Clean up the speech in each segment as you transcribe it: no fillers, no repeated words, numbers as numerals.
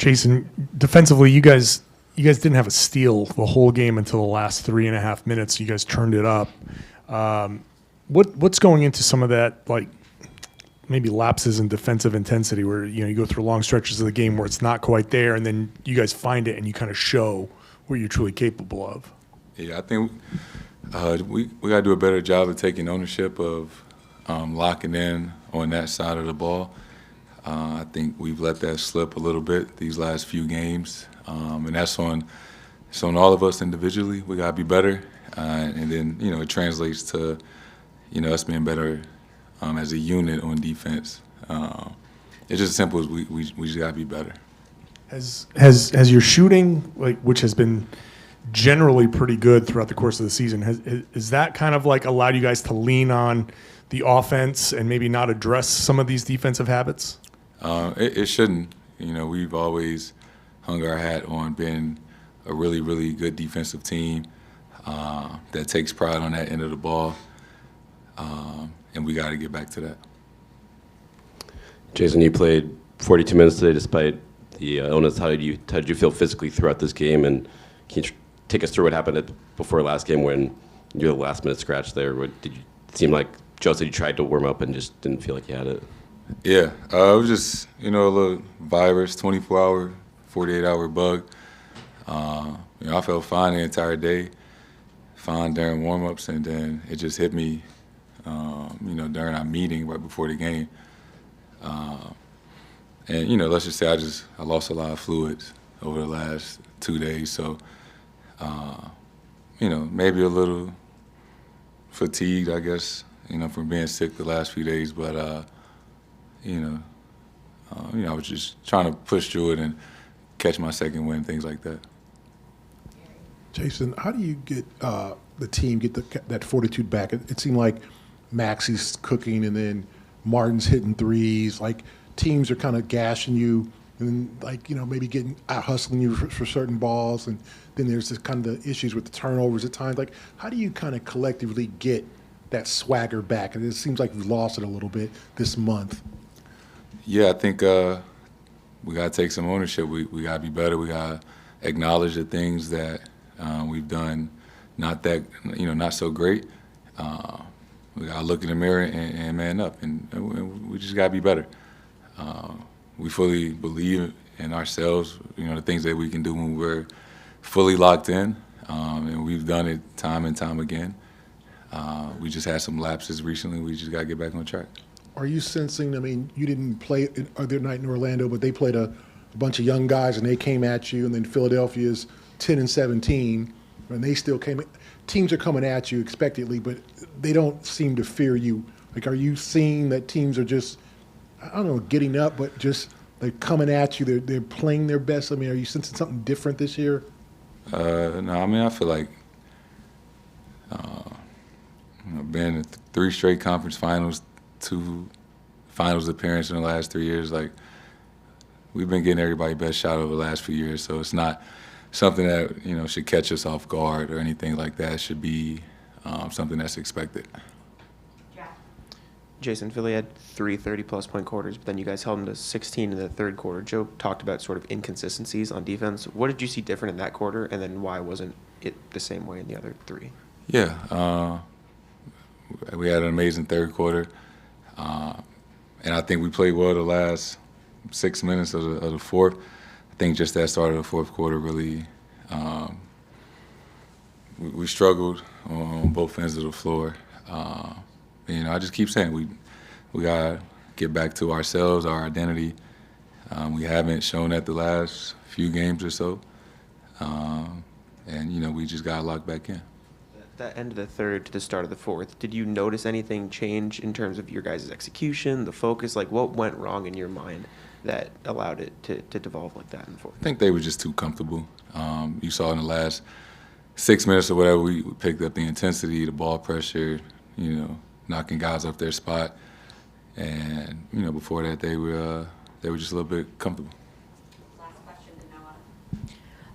Jayson, defensively, you guys didn't have a steal the whole game until the last 3.5 minutes. You guys turned it up. What's going into some of that, like maybe lapses in defensive intensity, where you go through long stretches of the game where it's not quite there, and then you guys find it and you kind of show what you're truly capable of? Yeah, I think we got to do a better job of taking ownership of locking in on that side of the ball. I think we've let that slip a little bit these last few games, and it's on all of us individually. We got to be better, and then it translates to us being better as a unit on defense. It's just as simple as we just got to be better. Has your shooting, which has been generally pretty good throughout the course of the season, is that kind of like allowed you guys to lean on the offense and maybe not address some of these defensive habits? It shouldn't. We've always hung our hat on being a really, really good defensive team that takes pride on that end of the ball, and we got to get back to that. Jayson, you played 42 minutes today despite the illness. How did you feel physically throughout this game? And can you take us through what happened before last game when you're the last-minute scratch there? Did you seem like Joe said you tried to warm up and just didn't feel like you had it? Yeah, it was just, a little virus, 24-hour, 48-hour bug. I felt fine the entire day, fine during warm-ups, and then it just hit me, during our meeting right before the game. And, let's just say I lost a lot of fluids over the last 2 days. So, maybe a little fatigued, I guess, from being sick the last few days. But, I was just trying to push through it and catch my second win, things like that. Jayson, how do you get the team get that fortitude back? It seemed like Maxey's cooking and then Martin's hitting threes. Like teams are kind of gashing you and maybe getting out hustling you for certain balls. And then there's this kind of the issues with the turnovers at times. Like how do you kind of collectively get that swagger back? And it seems like we've lost it a little bit this month. Yeah, I think we got to take some ownership. We got to be better. We got to acknowledge the things that we've done not so great. We got to look in the mirror and man up, and we just got to be better. We fully believe in ourselves, the things that we can do when we're fully locked in, and we've done it time and time again. We just had some lapses recently. We just got to get back on track. Are you sensing, you didn't play the other night in Orlando, but they played a bunch of young guys and they came at you, and then Philadelphia's 10-17, and they still came. Teams are coming at you expectantly, but they don't seem to fear you. Like, are you seeing that teams are just, getting up, but just they're coming at you, they're playing their best? Are you sensing something different this year? No, I feel like been in 3 straight conference finals, 2 finals appearances in the last 3 years. Like, we've been getting everybody's best shot over the last few years, so it's not something that should catch us off guard or anything like that. It should be something that's expected. Jayson, Philly had 3 30-plus point quarters, but then you guys held them to 16 in the third quarter. Joe talked about sort of inconsistencies on defense. What did you see different in that quarter, and then why wasn't it the same way in the other 3? Yeah, we had an amazing third quarter, and I think we played well the last 6 minutes of the fourth. I think just that start of the fourth quarter really, we struggled on both ends of the floor. I just keep saying we gotta get back to ourselves, our identity. We haven't shown that the last few games or so, and we just gotta lock back in. That end of the third to the start of the fourth, did you notice anything change in terms of your guys' execution, the focus? Like, what went wrong in your mind that allowed it to devolve like that in the fourth? I think they were just too comfortable. You saw in the last 6 minutes or whatever, we picked up the intensity, the ball pressure, knocking guys off their spot. And, before that, they were just a little bit comfortable.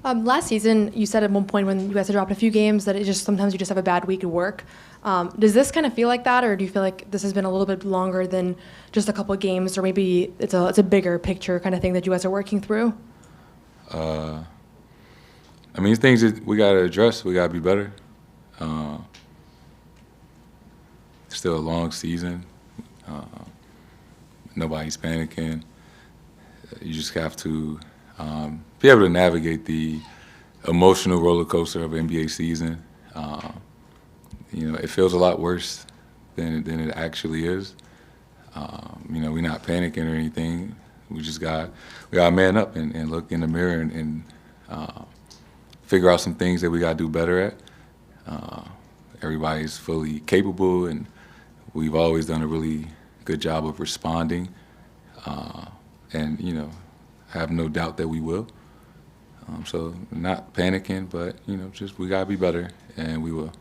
Last season, you said at one point when you guys had dropped a few games that sometimes you just have a bad week at work. Does this kind of feel like that, or do you feel like this has been a little bit longer than just a couple of games, or maybe it's a bigger picture kind of thing that you guys are working through? I mean, it's things that we got to address. We got to be better. It's still a long season. Nobody's panicking. You just have to be able to navigate the emotional roller coaster of NBA season. You know, it feels a lot worse than it actually is. You know, we're not panicking or anything. We got to man up and look in the mirror and figure out some things that we got to do better at. Everybody's fully capable, and we've always done a really good job of responding. And, you know, I have no doubt that we will. So not panicking, but, you know, just we got to be better, and we will.